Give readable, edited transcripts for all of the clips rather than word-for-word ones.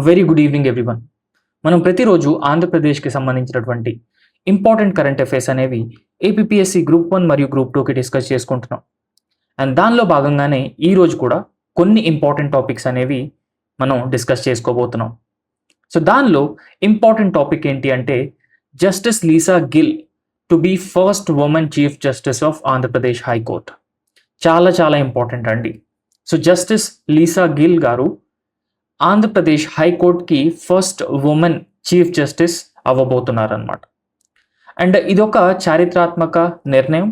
Very good evening everyone. మనం ప్రతిరోజు ఆంధ్రప్రదేశ్కి సంబంధించినటువంటి ఇంపార్టెంట్ కరెంట్ అఫైర్స్ అనేవి ఏపీఎస్సి గ్రూప్ 1 మరియు గ్రూప్ 2కి డిస్కస్ చేసుకుంటున్నాం. అండ్ దానిలో భాగంగానే ఈ రోజు కూడా కొన్ని ఇంపార్టెంట్ టాపిక్స్ అనేవి మనం డిస్కస్ చేసుకోబోతున్నాం. సో దానిలో ఇంపార్టెంట్ టాపిక్ ఏంటి అంటే justice Lisa Gill to be first women chief justice of Andhra Pradesh high court. చాలా చాలా ఇంపార్టెంట్ అండి. సో జస్టిస్ లీసా గిల్ గారు ఆంధ్రప్రదేశ్ హైకోర్టుకి ఫస్ట్ ఉమెన్ చీఫ్ జస్టిస్ అవ్వబోతున్నారన్నమాట. అండ్ ఇదొక చారిత్రాత్మక నిర్ణయం.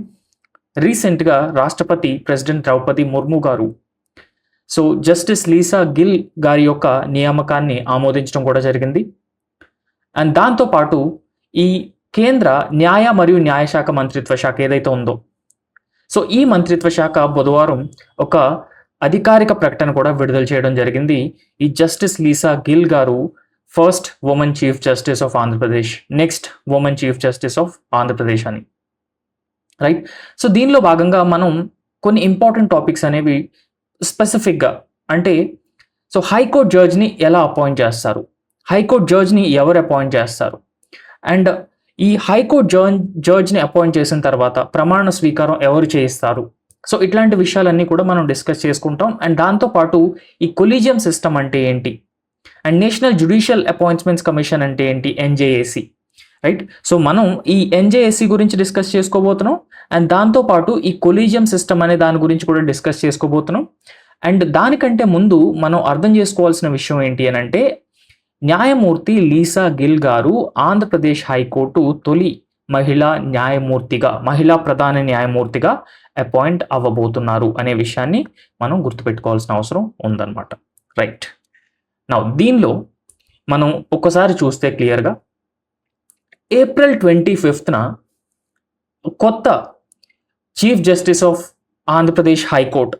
రీసెంట్గా రాష్ట్రపతి ప్రెసిడెంట్ ద్రౌపది ముర్ము గారు సో జస్టిస్ లీసా గిల్ గారి యొక్క నియామకాన్ని ఆమోదించడం కూడా జరిగింది. అండ్ దాంతోపాటు ఈ కేంద్ర న్యాయ మరియు న్యాయశాఖ మంత్రిత్వ శాఖ ఏదైతే ఉందో సో ఈ మంత్రిత్వ శాఖ బుధవారం ఒక అధికారిక ప్రకటన కూడా విడుదల చేయడం జరిగింది. ఈ జస్టిస్ లీసా గిల్ గారు first women chief justice of Andhra Pradesh, next women chief justice of Andhra Pradesh అని. రైట్. సో దీనిలో భాగంగా మనం కొన్ని ఇంపార్టెంట్ టాపిక్స్ అనేవి స్పెసిఫిక్గా అంటే సో హైకోర్టు జడ్జ్ని ఎలా అపాయింట్ చేస్తారు, హైకోర్టు జడ్జ్ని ఎవరు అపాయింట్ చేస్తారు, అండ్ ఈ హైకోర్టు జడ్జ్ని అపాయింట్ చేసిన తర్వాత ప్రమాణ స్వీకారం ఎవరు చేయిస్తారు. సో ఇట్లాంటి విషయాలన్నీ కూడా మనం డిస్కస్ చేసుకుంటాం. అండ్ దాంతోపాటు ఈ కొలీజియం సిస్టమ్ అంటే ఏంటి, and national judicial appointments commission అంటే ఏంటి, ఎన్జేఏసి. రైట్. సో మనం ఈ ఎన్జేఏసి గురించి డిస్కస్ చేసుకోబోతున్నాం. అండ్ దాంతోపాటు ఈ కొలీజియం సిస్టమ్ అనే దాని గురించి కూడా డిస్కస్ చేసుకోబోతున్నాం. అండ్ దానికంటే ముందు మనం అర్థం చేసుకోవాల్సిన విషయం ఏంటి అని అంటే న్యాయమూర్తి లీసా గిల్ గారు ఆంధ్రప్రదేశ్ హైకోర్టు తొలి మహిళా ప్రధాన న్యాయమూర్తిగా అపాయింట్ అవ్వబోతున్నారు అనే విషయాన్ని మనం గుర్తుపెట్టుకోవాల్సిన అవసరం ఉందన్నమాట. రైట్. నా దీనిలో మనం ఒక్కసారి చూస్తే క్లియర్గా ఏప్రిల్ 25న కొత్త chief justice of Andhra Pradesh high court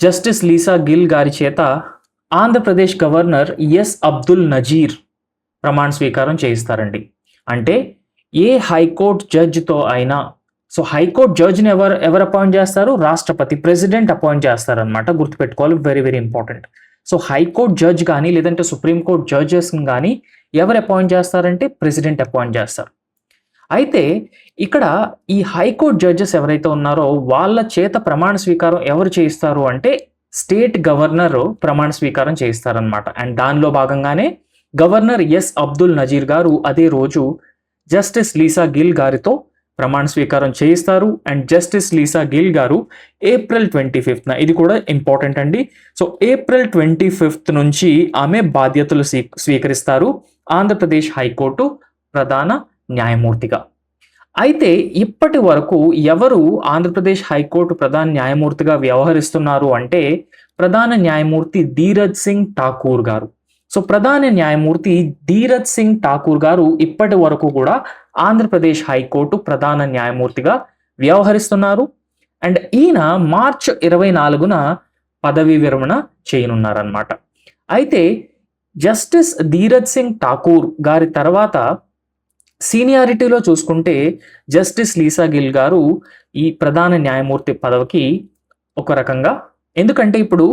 justice Lisa Gill గారి చేత ఆంధ్రప్రదేశ్ గవర్నర్ ఎస్ అబ్దుల్ నజీర్ ప్రమాణ స్వీకారం చేయిస్తారండి. అంటే ఏ హైకోర్టు జడ్జితో అయినా సో హైకోర్టు జడ్జిని ఎవరు అపాయింట్ చేస్తారు, రాష్ట్రపతి ప్రెసిడెంట్ అపాయింట్ చేస్తారనమాట. గుర్తుపెట్టుకోవాలి, very very important. So high court judge కానీ లేదంటే సుప్రీంకోర్టు జడ్జెస్ని కానీ ఎవరు అపాయింట్ చేస్తారంటే ప్రెసిడెంట్ అపాయింట్ చేస్తారు. అయితే ఇక్కడ ఈ హైకోర్టు జడ్జెస్ ఎవరైతే ఉన్నారో వాళ్ళ చేత ప్రమాణ స్వీకారం ఎవరు చేయిస్తారు అంటే స్టేట్ గవర్నర్ ప్రమాణ స్వీకారం చేయిస్తారనమాట. అండ్ దానిలో భాగంగానే గవర్నర్ ఎస్ అబ్దుల్ నజీర్ గారు అదే రోజు జస్టిస్ లీసా గిల్ గారితో ప్రమాణ స్వీకారం చేయిస్తారు. అండ్ జస్టిస్ లీసా గిల్ గారు ఏప్రిల్ 25న, ఇది కూడా ఇంపార్టెంట్ అండి, సో ఏప్రిల్ 25 నుంచి ఆమె బాధ్యతలు స్వీకరిస్తారు ఆంధ్రప్రదేశ్ హైకోర్టు ప్రధాన న్యాయమూర్తిగా. అయితే ఇప్పటి వరకు ఎవరు ఆంధ్రప్రదేశ్ హైకోర్టు ప్రధాన న్యాయమూర్తిగా వ్యవహరిస్తున్నారు అంటే ప్రధాన న్యాయమూర్తి ధీరజ్ సింగ్ ఠాకూర్ గారు. సో ప్రధాన న్యాయమూర్తి ధీరజ్ సింగ్ ఠాకూర్ గారు ఇప్పటి వరకు కూడా ఆంధ్రప్రదేశ్ హైకోర్టు ప్రధాన న్యాయమూర్తిగా వ్యవహరిస్తున్నారు. అండ్ ఈయన మార్చ్ 24న పదవీ విరమణ చేయనున్నారన్నమాట. అయితే జస్టిస్ ధీరజ్ సింగ్ ఠాకూర్ గారి తర్వాత సీనియారిటీలో చూసుకుంటే జస్టిస్ లీసా గిల్ గారు ఈ ప్రధాన న్యాయమూర్తి పదవికి ఒక రకంగా, ఎందుకంటే ఇప్పుడు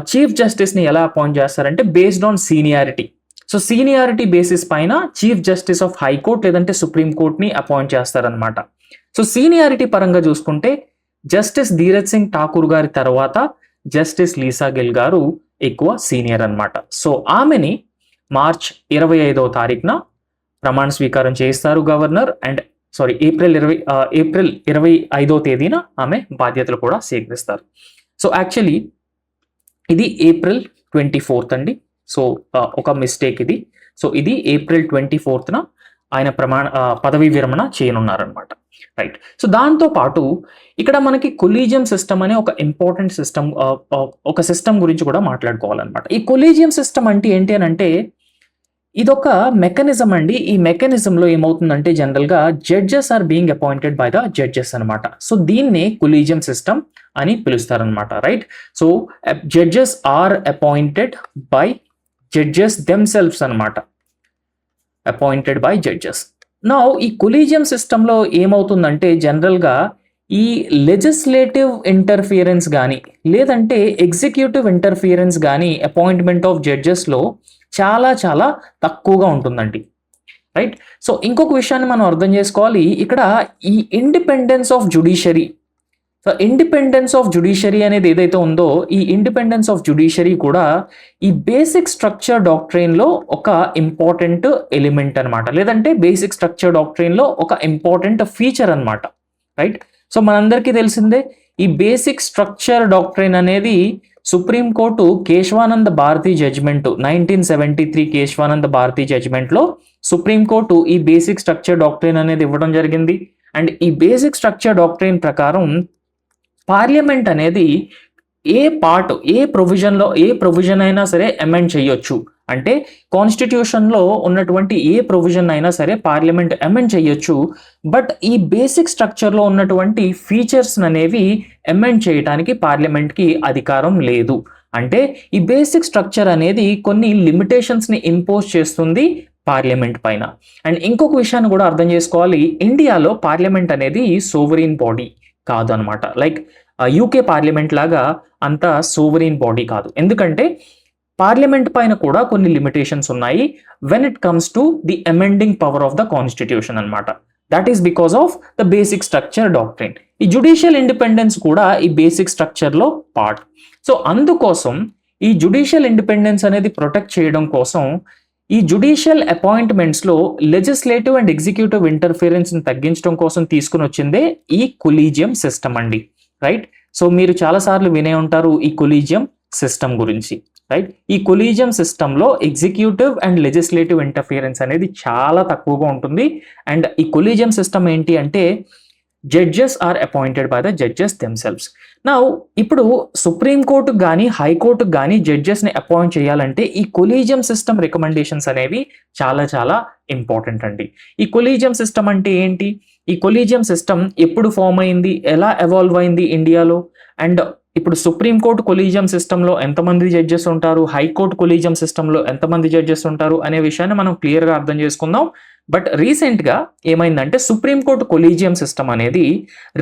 చీఫ్ జస్టిస్ని ఎలా అపాయింట్ చేస్తారంటే based on seniority. So seniority basis పైన చీఫ్ జస్టిస్ ఆఫ్ హైకోర్టు లేదంటే సుప్రీంకోర్టుని అపాయింట్ చేస్తారనమాట. సో సీనియారిటీ పరంగా చూసుకుంటే జస్టిస్ ధీరజ్ సింగ్ ఠాకూర్ గారి తర్వాత జస్టిస్ లీసా గిల్ గారు ఎక్కువ సీనియర్ అనమాట. సో ఆమెని మార్చ్ 25వ తారీఖున ప్రమాణ స్వీకారం చేయిస్తారు గవర్నర్. అండ్ ఏప్రిల్ 25వ తేదీన ఆమె బాధ్యతలు కూడా స్వీకరిస్తారు. సో యాక్చువల్లీ ఇది ఏప్రిల్ 24th అండి. సో ఒక మిస్టేక్ ఇది. సో ఇది ఏప్రిల్ 24న ఆయన పదవీ విరమణ చేయనున్నారనమాట. రైట్. సో దాంతో పాటు ఇక్కడ మనకి కొలీజియం సిస్టమ్ అనే ఒక ఇంపార్టెంట్ సిస్టమ్, ఒక సిస్టమ్ గురించి కూడా మాట్లాడుకోవాలన్నమాట. ఈ కొలీజియం సిస్టమ్ అంటే ఏంటి అని అంటే ఇదొక మెకానిజం అండి. ఈ మెకానిజంలో ఏమవుతుందంటే జనరల్గా judges are being appointed by the judges అనమాట. సో దీన్నే కొలీజియం సిస్టమ్ అని పిలుస్తారనమాట. Right. So judges are appointed by judges themselves అనమాట, అపాయింటెడ్ బై జడ్జెస్. నా ఈ కొలీజియం సిస్టంలో ఏమవుతుందంటే జనరల్గా ఈ లెజిస్లేటివ్ ఇంటర్ఫియరెన్స్ కానీ లేదంటే ఎగ్జిక్యూటివ్ ఇంటర్ఫియరెన్స్ కానీ అపాయింట్మెంట్ ఆఫ్ జడ్జెస్లో చాలా చాలా తక్కువగా ఉంటుందండి. రైట్. సో ఇంకొక విషయాన్ని మనం అర్థం చేసుకోవాలి, ఇక్కడ ఈ independence of judiciary, so independence of judiciary అనేది ఏదైతే ఉందో ఈ ఇండిపెండెన్స్ ఆఫ్ జ్యుడిషియరీ కూడా ఈ బేసిక్ స్ట్రక్చర్ డాక్ట్రైన్లో ఒక ఇంపార్టెంట్ ఎలిమెంట్ అనమాట, లేదంటే బేసిక్ స్ట్రక్చర్ డాక్ట్రైన్లో ఒక ఇంపార్టెంట్ ఫీచర్ అనమాట. రైట్. సో మనందరికీ తెలిసిందే ఈ బేసిక్ స్ట్రక్చర్ డాక్ట్రైన్ అనేది సుప్రీంకోర్టు కేశవానంద భారతి జడ్జ్మెంట్ 1973 కేశవానంద భారతి జడ్జ్మెంట్లో సుప్రీంకోర్టు ఈ బేసిక్ స్ట్రక్చర్ డాక్ట్రైన్ అనేది ఇవ్వడం జరిగింది. అండ్ ఈ బేసిక్ స్ట్రక్చర్ డాక్ట్రైన్ ప్రకారం పార్లమెంట్ అనేది ఏ పార్ట్ ఏ ప్రొవిజన్ అయినా సరే అమెండ్ చేయొచ్చు. అంటే కాన్స్టిట్యూషన్లో ఉన్నటువంటి ఏ ప్రొవిజన్ అయినా సరే పార్లమెంట్ అమెండ్ చేయొచ్చు. బట్ ఈ బేసిక్ స్ట్రక్చర్లో ఉన్నటువంటి ఫీచర్స్ అనేవి అమెండ్ చేయడానికి పార్లమెంట్కి అధికారం లేదు. అంటే ఈ బేసిక్ స్ట్రక్చర్ అనేది కొన్ని లిమిటేషన్స్ని ఇంపోజ్ చేస్తుంది పార్లమెంట్ పైన. అండ్ ఇంకొక విషయాన్ని కూడా అర్థం చేసుకోవాలి, ఇండియాలో పార్లమెంట్ అనేది సోవరీన్ బాడీ కాదు అనమాట. లైక్ యూకే పార్లమెంట్ లాగా అంత సోవరీన్ బాడీ కాదు, ఎందుకంటే పార్లమెంట్ పైన కూడా కొన్ని లిమిటేషన్స్ ఉన్నాయి when it comes to the amending power of the constitution అనమాట. That is because of the basic structure doctrine. ఈ జ్యుడిషియల్ ఇండిపెండెన్స్ కూడా ఈ బేసిక్ స్ట్రక్చర్లో పార్ట్. సో అందుకోసం ఈ జ్యుడిషియల్ ఇండిపెండెన్స్ అనేది ప్రొటెక్ట్ చేయడం కోసం ఈ జ్యుడిషియల్ అపాయింట్మెంట్స్లో లెజిస్లేటివ్ అండ్ ఎగ్జిక్యూటివ్ ఇంటర్ఫిరెన్స్ని తగ్గించడం కోసం తీసుకుని వచ్చిందే ఈ కొలీజియం సిస్టమ్ అండి. రైట్. సో మీరు చాలాసార్లు వినే ఉంటారు ఈ కొలీజియం సిస్టమ్ గురించి. రైట్. ఈ కొలీజియం సిస్టంలో ఎగ్జిక్యూటివ్ అండ్ లెజిస్లేటివ్ ఇంటర్ఫిరెన్స్ అనేది చాలా తక్కువగా ఉంటుంది. అండ్ ఈ కొలీజియం సిస్టమ్ ఏంటి అంటే judges are appointed by the judges themselves. నా ఇప్పుడు సుప్రీంకోర్టుకు కానీ హైకోర్టుకు కానీ జడ్జెస్ని అపాయింట్ చేయాలంటే ఈ కొలీజియం సిస్టమ్ రికమెండేషన్స్ అనేవి చాలా చాలా ఇంపార్టెంట్ అండి. ఈ కొలీజియం సిస్టమ్ అంటే ఏంటి, ఈ కొలీజియం సిస్టమ్ ఎప్పుడు ఫామ్ అయింది, ఎలా ఎవాల్వ్ అయింది ఇండియాలో, అండ్ ఇప్పుడు సుప్రీంకోర్టు కొలీజియం సిస్టంలో ఎంతమంది జడ్జెస్ ఉంటారు, హైకోర్టు కొలీజియం సిస్టంలో ఎంతమంది జడ్జెస్ ఉంటారు అనే విషయాన్ని మనం క్లియర్గా అర్థం చేసుకుందాం. బట్ రీసెంట్గా ఏమైందంటే సుప్రీంకోర్టు కొలీజియం సిస్టమ్ అనేది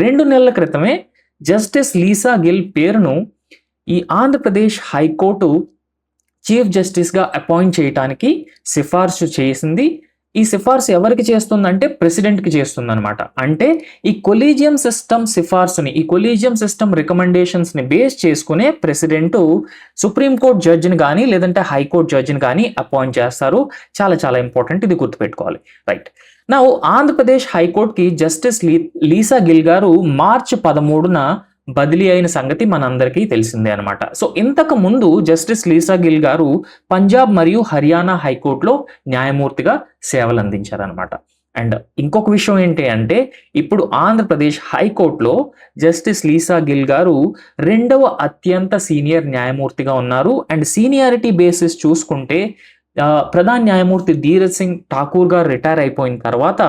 2 నెలల క్రితమే జస్టిస్ లీసా గిల్ పేరును ఈ ఆంధ్రప్రదేశ్ హైకోర్టు చీఫ్ జస్టిస్గా అపాయింట్ చేయడానికి సిఫార్సు చేసింది. ఈ సిఫార్సు ఎవరికి చేస్తుందంటే ప్రెసిడెంట్కి చేస్తుంది అనమాట. అంటే ఈ కొలీజియం సిస్టమ్ సిఫార్సుని, ఈ కొలీజియం సిస్టమ్ రికమెండేషన్స్ని బేస్ చేసుకునే ప్రెసిడెంట్ సుప్రీంకోర్టు జడ్జిని కానీ లేదంటే హైకోర్టు జడ్జిని కానీ అపాయింట్ చేస్తారు. చాలా చాలా ఇంపార్టెంట్, ఇది గుర్తుపెట్టుకోవాలి. రైట్. నా ఆంధ్రప్రదేశ్ హైకోర్టుకి జస్టిస్ లీసా గిల్ గారు మార్చి 13న బదిలీ అయిన సంగతి మనందరికీ తెలిసిందే అనమాట. సో ఇంతకు ముందు జస్టిస్ లీసా గిల్ గారు పంజాబ్ మరియు హర్యానా హైకోర్టులో న్యాయమూర్తిగా సేవలు అందించారనమాట. అండ్ ఇంకొక విషయం ఏంటి అంటే ఇప్పుడు ఆంధ్రప్రదేశ్ హైకోర్టులో జస్టిస్ లీసా గిల్ గారు 2వ అత్యంత సీనియర్ న్యాయమూర్తిగా ఉన్నారు. అండ్ సీనియారిటీ బేసిస్ చూసుకుంటే ప్రధాన న్యాయమూర్తి ధీరజ్ సింగ్ ఠాకూర్ గారు రిటైర్ అయిపోయిన తర్వాత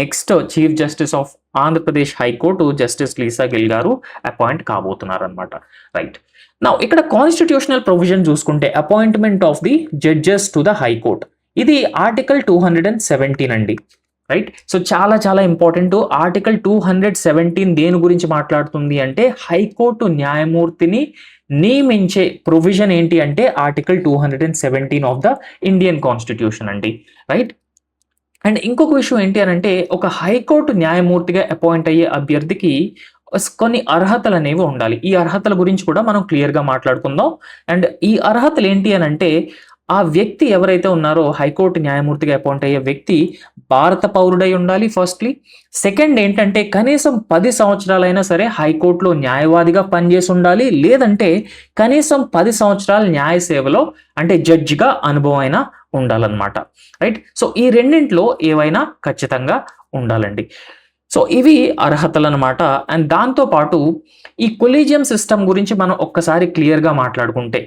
next chief justice of Andhra Pradesh high court justice Lisa Gill గారు అపాయింట్ కాబోతున్నారు అనమాట. రైట్. నా ఇక్కడ కాన్స్టిట్యూషనల్ ప్రొవిజన్ చూసుకుంటే appointment of the judges to the high court, ఇది ఆర్టికల్ 217 అండి. రైట్. సో చాలా చాలా ఇంపార్టెంట్. ఆర్టికల్ 217 దేని గురించి మాట్లాడుతుంది అంటే హైకోర్టు న్యాయమూర్తిని నియమించే ప్రొవిజన్ ఏంటి అంటే article 217 of the Indian constitution అండి. రైట్. అండ్ ఇంకొక విషయం ఏంటి అని అంటే ఒక హైకోర్టు న్యాయమూర్తిగా అపాయింట్ అయ్యే అభ్యర్థికి కొన్ని అర్హతలు అనేవి ఉండాలి. ఈ అర్హతల గురించి కూడా మనం క్లియర్గా మాట్లాడుకుందాం. అండ్ ఈ అర్హతలు ఏంటి అని అంటే ఆ వ్యక్తి ఎవరైతే ఉన్నారో హైకోర్టు న్యాయమూర్తిగా అపాయింట్ అయ్యే వ్యక్తి భారత పౌరుడై ఉండాలి ఫస్ట్లీ. సెకండ్ ఏంటంటే కనీసం 10 సంవత్సరాలైనా సరే హైకోర్టులో న్యాయవాదిగా పనిచేసి ఉండాలి, లేదంటే కనీసం 10 సంవత్సరాల న్యాయ సేవలో అంటే జడ్జిగా అనుభవం అయినా ఉండాలన్నమాట. రైట్. సో ఈ రెండింటిలో ఏవైనా ఖచ్చితంగా ఉండాలండి. సో ఇవి అర్హతలు అనమాట. అండ్ దాంతోపాటు ఈ కొలీజియం సిస్టమ్ గురించి మనం ఒక్కసారి క్లియర్గా మాట్లాడుకుంటే,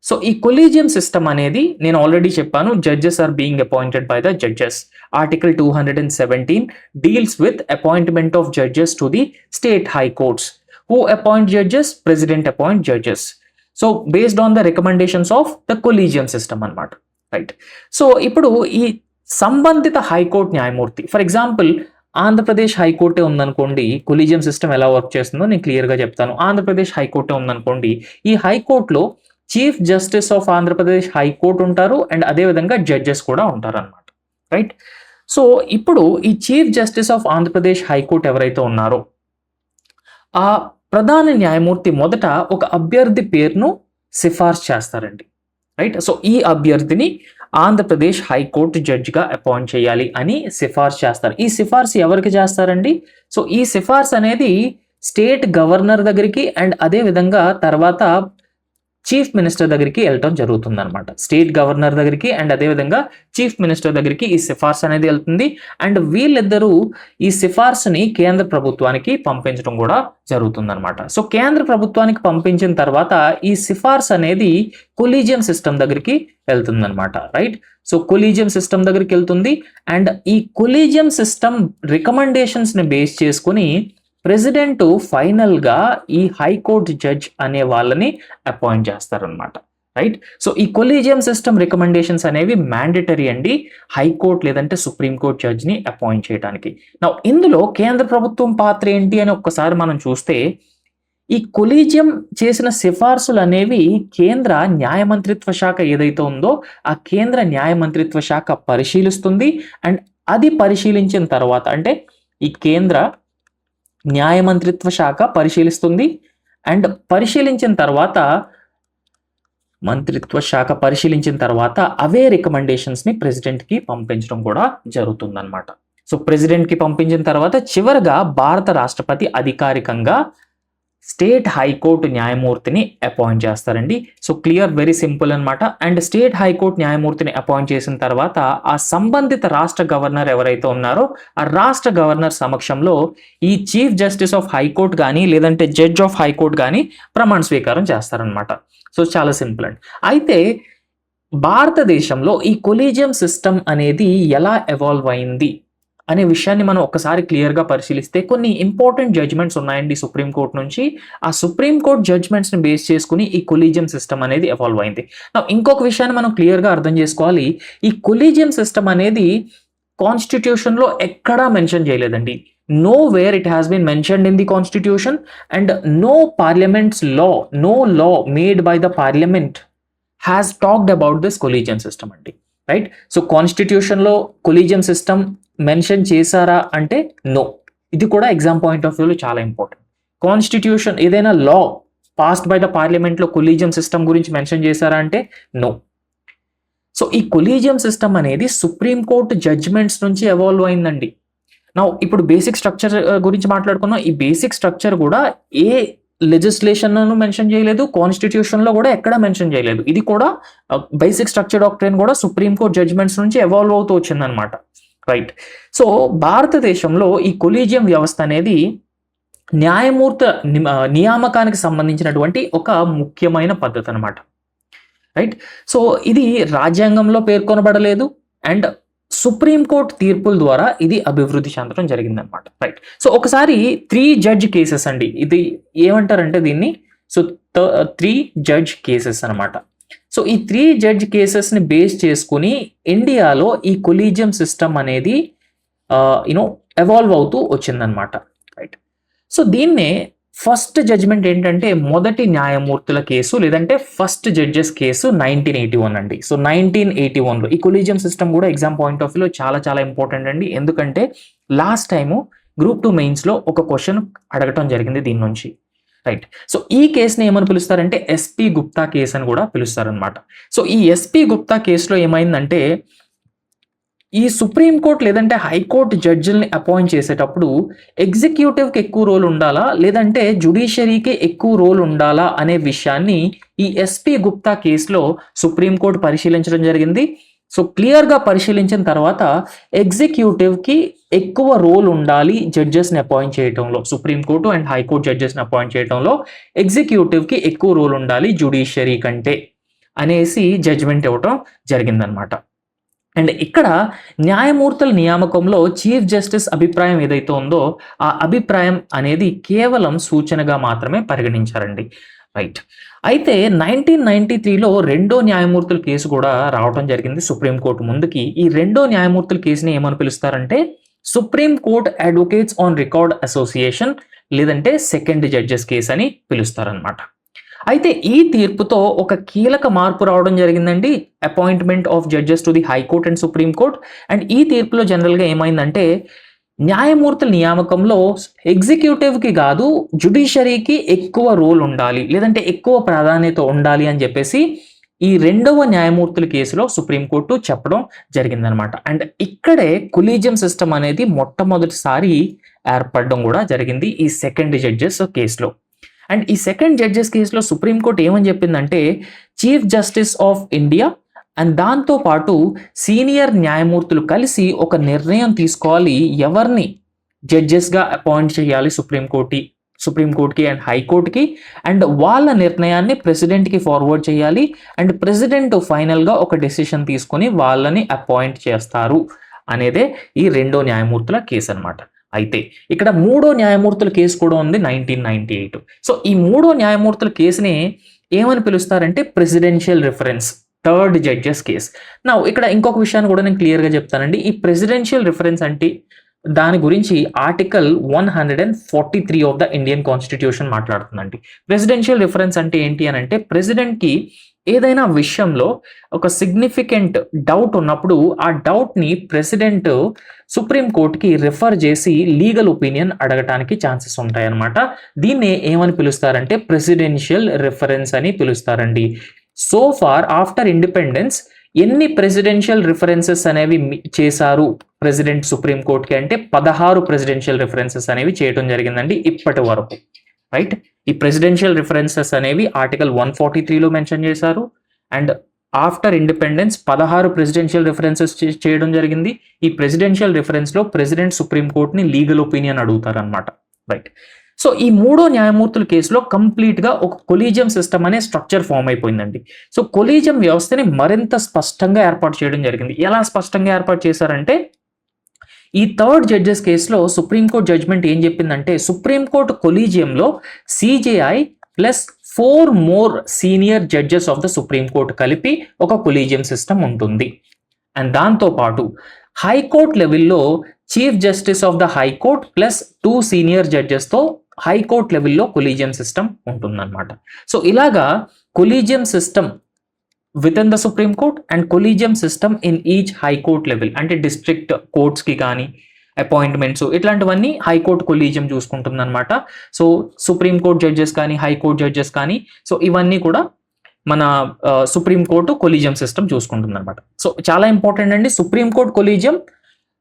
సో ఈ కొలీజియం సిస్టమ్ అనేది నేను ఆల్రెడీ చెప్పాను, judges are being appointed by the judges. Article 217 deals with appointment of judges to the state high courts. Who appoint judges? President appoint judges. So based on the recommendations of the collegium system అనమాట. Right. So ఇప్పుడు ఈ సంబంధిత high court న్యాయమూర్తి, for example Andhra Pradesh హైకోర్టే ఉందనుకోండి, collegium system ఎలా work చేస్తుందో నేను క్లియర్గా చెప్తాను. ఆంధ్రప్రదేశ్ హైకోర్టే ఉందనుకోండి, ఈ హైకోర్టులో chief justice of Andhra Pradesh high court ఉంటారు అండ్ అదేవిధంగా జడ్జెస్ కూడా ఉంటారు అనమాట. రైట్. సో ఇప్పుడు ఈ chief justice of Andhra Pradesh high court ఎవరైతే ఉన్నారో ఆ ప్రధాన న్యాయమూర్తి మొదట ఒక అభ్యర్థి పేరును సిఫార్సు చేస్తారండి. రైట్. సో ఈ అభ్యర్థిని ఆంధ్రప్రదేశ్ హైకోర్టు జడ్జిగా అపాయింట్ చేయాలి అని సిఫార్సు చేస్తారు. ఈ సిఫార్సు ఎవరికి చేస్తారండి? సో ఈ సిఫార్సు అనేది స్టేట్ గవర్నర్ దగ్గరికి అండ్ అదే విధంగా తర్వాత చీఫ్ మినిస్టర్ దగ్గరికి వెళ్ళటం జరుగుతుంది అనమాట. స్టేట్ గవర్నర్ దగ్గరికి అండ్ అదేవిధంగా చీఫ్ మినిస్టర్ దగ్గరికి ఈ సిఫార్సు అనేది వెళ్తుంది. అండ్ వీళ్ళిద్దరూ ఈ సిఫార్సుని కేంద్ర ప్రభుత్వానికి పంపించడం కూడా జరుగుతుంది అనమాట. సో కేంద్ర ప్రభుత్వానికి పంపించిన తర్వాత ఈ సిఫార్సు అనేది కొలీజియం సిస్టమ్ దగ్గరికి వెళ్తుంది అనమాట. రైట్. సో కొలీజియం సిస్టమ్ దగ్గరికి వెళ్తుంది అండ్ ఈ కొలీజియం సిస్టమ్ రికమెండేషన్స్ ని బేస్ చేసుకుని ప్రెసిడెంట్ ఫైనల్ గా ఈ హైకోర్టు జడ్జ్ అనే వాళ్ళని అపాయింట్ చేస్తారనమాట. రైట్. సో ఈ కొలీజియం సిస్టమ్ రికమెండేషన్స్ అనేవి మ్యాండేటరీ అండి హైకోర్టు లేదంటే సుప్రీంకోర్టు జడ్జ్ ని అపాయింట్ చేయడానికి. నా ఇందులో కేంద్ర ప్రభుత్వం పాత్ర ఏంటి అని ఒక్కసారి మనం చూస్తే, ఈ కొలీజియం చేసిన సిఫార్సులు అనేవి కేంద్ర న్యాయ మంత్రిత్వ శాఖ ఏదైతే ఉందో ఆ కేంద్ర న్యాయ మంత్రిత్వ శాఖ పరిశీలిస్తుంది. అండ్ అది పరిశీలించిన తర్వాత, అంటే ఈ కేంద్ర న్యాయ మంత్రిత్వ శాఖ పరిశీలిస్తుంది అండ్ పరిశీలించిన తర్వాత అవే రికమెండేషన్స్ ని ప్రెసిడెంట్ కి పంపించడం కూడా జరుగుతుంది అనమాట. సో ప్రెసిడెంట్ కి పంపించిన తర్వాత చివరగా భారత రాష్ట్రపతి అధికారికంగా స్టేట్ హైకోర్టు న్యాయమూర్తిని అపాయింట్ చేస్తారండి. సో క్లియర్, వెరీ సింపుల్ అనమాట. అండ్ స్టేట్ హైకోర్టు న్యాయమూర్తిని అపాయింట్ చేసిన తర్వాత ఆ సంబంధిత రాష్ట్ర గవర్నర్ ఎవరైతే ఉన్నారో ఆ రాష్ట్ర గవర్నర్ సమక్షంలో ఈ చీఫ్ జస్టిస్ ఆఫ్ హైకోర్టు కానీ లేదంటే జడ్జ్ ఆఫ్ హైకోర్టు కానీ ప్రమాణ స్వీకారం చేస్తారనమాట. సో చాలా సింపుల్ అండి. అయితే భారతదేశంలో ఈ కొలీజియం సిస్టమ్ అనేది ఎలా ఎవాల్వ్ అయింది అనే విషయాన్ని మనం ఒకసారి క్లియర్గా పరిశీలిస్తే కొన్ని ఇంపార్టెంట్ జడ్జ్మెంట్స్ ఉన్నాయండి సుప్రీంకోర్టు నుంచి. ఆ సుప్రీంకోర్టు జడ్జ్మెంట్స్ని బేస్ చేసుకుని ఈ కొలీజియం సిస్టమ్ అనేది ఎవాల్వ్ అయింది. ఇంకొక విషయాన్ని మనం క్లియర్గా అర్థం చేసుకోవాలి. ఈ కొలీజియం సిస్టమ్ అనేది కాన్స్టిట్యూషన్లో ఎక్కడా మెన్షన్ చేయలేదండి. nowhere it has been mentioned in the constitution and no law made by the parliament has talked about this collegium system అండి. రైట్. సో కాన్స్టిట్యూషన్ లో కొలీజియం సిస్టమ్ మెన్షన్ చేశారా అంటే నో. ఇది కూడా ఎగ్జామ్ పాయింట్ ఆఫ్ వ్యూలో చాలా important. Constitution ఏదైనా లా passed by the parliament లో కొలీజియం సిస్టమ్ గురించి మెన్షన్ చేశారా అంటే నో. సో ఈ కొలీజియం సిస్టమ్ అనేది సుప్రీంకోర్టు జడ్జ్మెంట్స్ నుంచి ఎవాల్వ్ అయిందండి. ఇప్పుడు బేసిక్ స్ట్రక్చర్ గురించి మాట్లాడుకున్నాం. ఈ బేసిక్ స్ట్రక్చర్ కూడా ఏ లెజిస్లేషన్ మెన్షన్ చేయలేదు, కాన్స్టిట్యూషన్ లో కూడా ఎక్కడ మెన్షన్ చేయలేదు. ఇది కూడా బేసిక్ స్ట్రక్చర్ డాక్ట్రైన్ కూడా సుప్రీంకోర్టు జడ్జ్మెంట్స్ నుంచి ఎవాల్వ్ అవుతూ వచ్చిందనమాట. రైట్. సో భారతదేశంలో ఈ కొలీజియం వ్యవస్థ అనేది న్యాయమూర్తి నియామకానికి సంబంధించినటువంటి ఒక ముఖ్యమైన పద్ధతి అనమాట. రైట్. సో ఇది రాజ్యాంగంలో పేర్కొనబడలేదు అండ్ సుప్రీంకోర్టు తీర్పుల ద్వారా ఇది అభివృద్ధి చెందడం జరిగిందనమాట. రైట్. సో ఒకసారి 3 జడ్జ్ కేసెస్ అండి, ఇది ఏమంటారంటే దీన్ని, సో 3 జడ్జ్ కేసెస్ అనమాట. సో ఈ 3 జడ్జ్ కేసెస్ ని బేస్ చేసుకుని ఇండియాలో ఈ కొలీజియం సిస్టమ్ అనేది ఎవాల్వ్ అవుతూ వచ్చిందనమాట. రైట్. సో దీన్నే ఫస్ట్ జడ్జ్మెంట్ ఏంటంటే మొదటి న్యాయమూర్తుల కేసు లేదంటే ఫస్ట్ జడ్జెస్ కేసు 1981 అండి. సో 1981లో ఈ కొలీజియం సిస్టమ్ కూడా ఎగ్జామ్ పాయింట్ ఆఫ్ వ్యూలో చాలా చాలా ఇంపార్టెంట్ అండి. ఎందుకంటే లాస్ట్ టైము గ్రూప్ 2 మెయిన్స్లో ఒక క్వశ్చన్ అడగటం జరిగింది దీని నుంచి. రైట్. సో ఈ కేసుని ఏమని పిలుస్తారంటే ఎస్పీ గుప్తా కేసు అని కూడా పిలుస్తారనమాట. సో ఈ ఎస్పీ గుప్తా కేసులో ఏమైందంటే ఈ సుప్రీంకోర్టు లేదంటే హైకోర్టు జడ్జిల్ని అపాయింట్ చేసేటప్పుడు ఎగ్జిక్యూటివ్కి ఎక్కువ రోల్ ఉండాలా లేదంటే జ్యుడిషియరీకి ఎక్కువ రోల్ ఉండాలా అనే విషయాన్ని ఈ ఎస్పీ గుప్తా కేసులో సుప్రీంకోర్టు పరిశీలించడం జరిగింది. సో క్లియర్గా పరిశీలించిన తర్వాత ఎగ్జిక్యూటివ్కి ఎక్కువ రోల్ ఉండాలి జడ్జెస్ని అపాయింట్ చేయడంలో, సుప్రీంకోర్టు అండ్ హైకోర్టు జడ్జెస్ని అపాయింట్ చేయడంలో ఎగ్జిక్యూటివ్కి ఎక్కువ రోల్ ఉండాలి జ్యుడిషియరీ కంటే అనేసి జడ్జిమెంట్ ఇవ్వటం జరిగిందనమాట. అండ్ ఇక్కడ న్యాయమూర్తుల నియామకంలో చీఫ్ జస్టిస్ అభిప్రాయం ఏదైతే ఉందో ఆ అభిప్రాయం అనేది కేవలం సూచనగా మాత్రమే పరిగణించారండి. రైట్. అయితే 1993లో రెండో న్యాయమూర్తుల కేసు కూడా రావడం జరిగింది సుప్రీంకోర్టు ముందుకి. ఈ రెండో న్యాయమూర్తుల కేసుని ఏమని పిలుస్తారంటే supreme court advocates on record association లేదంటే సెకండ్ జడ్జెస్ కేసు అని పిలుస్తారనమాట. అయితే ఈ తీర్పుతో ఒక కీలక మార్పు రావడం జరిగిందండి, appointment of judges to the high court and supreme court. And ఈ తీర్పులో జనరల్గా ఏమైందంటే న్యాయమూర్తుల నియామకంలో ఎగ్జిక్యూటివ్కి కాదు జ్యుడిషియరీకి ఎక్కువ రోల్ ఉండాలి లేదంటే ఎక్కువ ప్రాధాన్యత ఉండాలి అని చెప్పేసి ఈ రెండవ న్యాయమూర్తుల కేసులో సుప్రీంకోర్టు చెప్పడం జరిగిందనమాట. అండ్ ఇక్కడే కొలీజియం సిస్టమ్ అనేది మొట్టమొదటిసారి ఏర్పడడం కూడా జరిగింది ఈ సెకండ్ జడ్జెస్ కేసులో. అండ్ ఈ సెకండ్ జడ్జెస్ కేసులో సుప్రీంకోర్టు ఏమని చెప్పిందంటే chief justice of India and దాంతో పాటు సీనియర్ న్యాయమూర్తులు కలిసి ఒక నిర్ణయం తీసుకోవాలి ఎవరిని జడ్జెస్గా అపాయింట్ చేయాలి సుప్రీంకోర్టుకి అండ్ హైకోర్టుకి. అండ్ వాళ్ళ నిర్ణయాన్ని ప్రెసిడెంట్కి ఫార్వర్డ్ చేయాలి అండ్ ప్రెసిడెంట్ ఫైనల్గా ఒక డెసిషన్ తీసుకొని వాళ్ళని అపాయింట్ చేస్తారు అనేదే ఈ రెండో న్యాయమూర్తుల కేసు అనమాట. అయితే ఇక్కడ మూడో న్యాయమూర్తుల కేసు కూడా ఉంది 1998. సో ఈ మూడో న్యాయమూర్తుల కేసుని ఏమని పిలుస్తారంటే presidential reference third judges case. నా ఇక్కడ ఇంకొక విషయాన్ని కూడా నేను క్లియర్గా చెప్తానండి. ఈ ప్రెసిడెన్షియల్ రిఫరెన్స్ అంటే దాని గురించి article 143 of the Indian constitution మాట్లాడుతుందండి. ప్రెసిడెన్షియల్ రిఫరెన్స్ అంటే ఏంటి అని అంటే ప్రెసిడెంట్కి ఏదైనా విషయంలో ఒక సిగ్నిఫికెంట్ డౌట్ ఉన్నప్పుడు ఆ డౌట్ని ప్రెసిడెంట్ సుప్రీం కోర్టుకి రిఫర్ చేసి లీగల్ ఒపీనియన్ అడగటానికి ఛాన్సెస్ ఉంటాయి అన్నమాట. దీన్ని ఏమని పిలుస్తారంటే ప్రెసిడెన్షియల్ రిఫరెన్స్ అని పిలుస్తారండి. సో ఫార్ ఆఫ్టర్ ఇండిపెండెన్స్ ఎన్ని ప్రెసిడెన్షియల్ రిఫరెన్సెస్ అనేవి చేశారు ప్రెసిడెంట్ సుప్రీం కోర్టుకి అంటే 16 ప్రెసిడెన్షియల్ రిఫరెన్సెస్ అనేవి చేయడం జరిగిందండి ఇప్పటి వరకు. రైట్, ఈ ప్రెసిడెన్షియల్ రిఫరెన్సెస్ అనేవి ఆర్టికల్ 143లో మెన్షన్ చేశారు. And after independence 16 presidential references చేయడం జరిగింది. ఈ ప్రెసిడెన్షియల్ రిఫరెన్స్లో ప్రెసిడెంట్ సుప్రీం కోర్టుని లీగల్ ఒపీనియన్ అడుగుతారు అనమాట. రైట్, సో ఈ మూడో న్యాయమూర్తుల కేసులో కంప్లీట్గా ఒక కొలీజియం సిస్టమ్ అనే స్ట్రక్చర్ ఫామ్ అయిపోయిందండి. సో కొలీజియం వ్యవస్థని మరింత స్పష్టంగా ఏర్పాటు చేయడం జరిగింది. ఎలా స్పష్టంగా ఏర్పాటు చేశారంటే ఈ థర్డ్ జడ్జెస్ కేసులో సుప్రీంకోర్టు జడ్జ్మెంట్ ఏం చెప్పిందంటే సుప్రీంకోర్టు కొలీజియంలో CJI plus 4 more senior judges of the supreme court కలిపి ఒక కొలీజియం సిస్టమ్ ఉంటుంది. అండ్ దాంతోపాటు హైకోర్టు లెవెల్లో chief justice of the high court plus 2 senior జడ్జెస్తో హైకోర్టు లెవెల్లో కొలీజియం సిస్టమ్ ఉంటుందన్నమాట. సో ఇలాగా collegium system with in the supreme court and collegium system in each high court level అంటే డిస్ట్రిక్ట్ కోర్ట్స్కి కానీ అపాయింట్మెంట్స్ ఇట్లాంటివన్నీ హైకోర్టు కొలీజియం చూసుకుంటుంది అనమాట. సో సుప్రీంకోర్టు జడ్జెస్ కానీ హైకోర్టు జడ్జెస్ కానీ సో ఇవన్నీ కూడా మన సుప్రీంకోర్టు కొలీజియం సిస్టమ్ చూసుకుంటుంది అనమాట. సో చాలా ఇంపార్టెంట్ అండి supreme court collegium.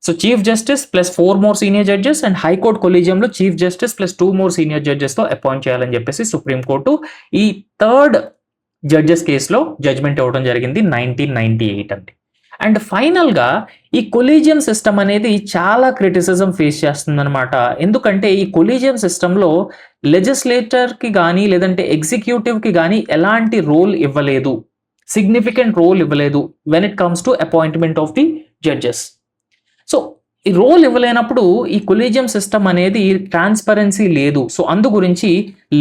So chief justice plus 4 more senior judges and high court కొలీజియంలో chief justice plus 2 more senior జడ్జెస్తో అపాయింట్ చేయాలని చెప్పేసి సుప్రీంకోర్టు ఈ థర్డ్ జడ్జెస్ కేసులో జడ్జ్మెంట్ ఇవ్వడం జరిగింది 1998 అండి. అండ్ ఫైనల్గా ఈ కొలీజియం సిస్టమ్ అనేది చాలా క్రిటిసిజం ఫేస్ చేస్తుందన్నమాట. ఎందుకంటే ఈ కొలీజియం సిస్టంలో లెజిస్లేటర్కి కానీ లేదంటే ఎగ్జిక్యూటివ్కి కానీ ఎలాంటి రోల్ ఇవ్వలేదు, సిగ్నిఫికెంట్ రోల్ ఇవ్వలేదు when it comes to appointment of the judges. So ఈ రోల్ ఇవ్వలేనప్పుడు ఈ కొలీజియం సిస్టమ్ అనేది ట్రాన్స్పరెన్సీ లేదు. సో అందు గురించి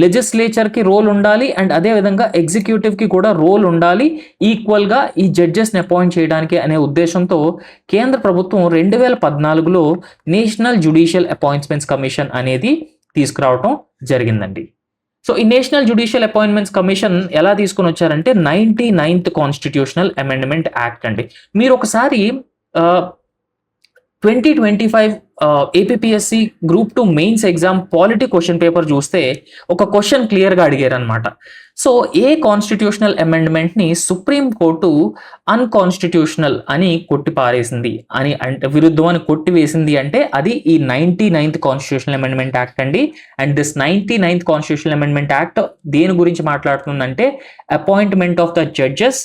లెజిస్లేచర్కి రోల్ ఉండాలి అండ్ అదేవిధంగా ఎగ్జిక్యూటివ్కి కూడా రోల్ ఉండాలి ఈక్వల్గా ఈ జడ్జెస్ని అపాయింట్ చేయడానికి అనే ఉద్దేశంతో కేంద్ర ప్రభుత్వం 2014లో నేషనల్ జ్యుడిషియల్ అపాయింట్మెంట్స్ కమిషన్ అనేది తీసుకురావటం జరిగిందండి. సో ఈ నేషనల్ జ్యుడిషియల్ అపాయింట్మెంట్స్ కమిషన్ ఎలా తీసుకుని వచ్చారంటే 99th కాన్స్టిట్యూషనల్ అమెండ్మెంట్ యాక్ట్ అండి. మీరు ఒకసారి 2025 APPSC group 2 mains exam polity question paper చూస్తే ఒక క్వశ్చన్ క్లియర్గా అడిగారు అనమాట. సో ఏ కాన్స్టిట్యూషనల్ అమెండ్మెంట్ని సుప్రీం కోర్టు అన్కాన్స్టిట్యూషనల్ అని కొట్టిపారేసింది అని అంటే విరుద్ధం అని కొట్టివేసింది అంటే అది ఈ 99th కాన్స్టిట్యూషనల్ అమెండ్మెంట్ యాక్ట్ అండి. And this 99th constitutional amendment act దేని గురించి మాట్లాడుతుందంటే appointment of the judges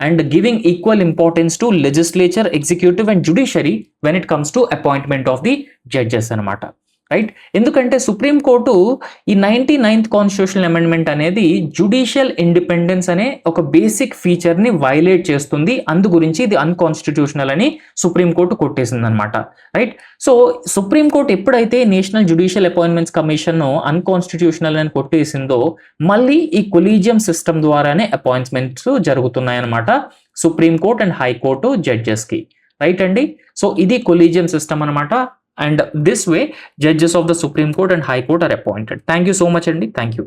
and giving equal importance to legislature, executive and judiciary when it comes to appointment of the judges అన్నమాట. Right, ఎందుకంటే supreme court ఈ 99th constitutional amendment అనేది judicial independence అనే ఒక basic ఫీచర్ని వైలేట్ చేస్తుంది, అందు గురించి ఇది అన్కాన్స్టిట్యూషనల్ అని సుప్రీంకోర్టు కొట్టేసింది అనమాట. రైట్, సో సుప్రీంకోర్టు ఎప్పుడైతే national judicial appointments commission unconstitutional అని కొట్టేసిందో మళ్ళీ ఈ కొలీజియం సిస్టమ్ ద్వారానే అపాయింట్మెంట్స్ జరుగుతున్నాయన్నమాట సుప్రీంకోర్టు అండ్ హైకోర్టు జడ్జెస్కి. రైట్ అండి, సో ఇది కొలీజియం సిస్టమ్ అనమాట. And this way judges of the supreme court and high court are appointed. Thank you so much అండి. Thank you.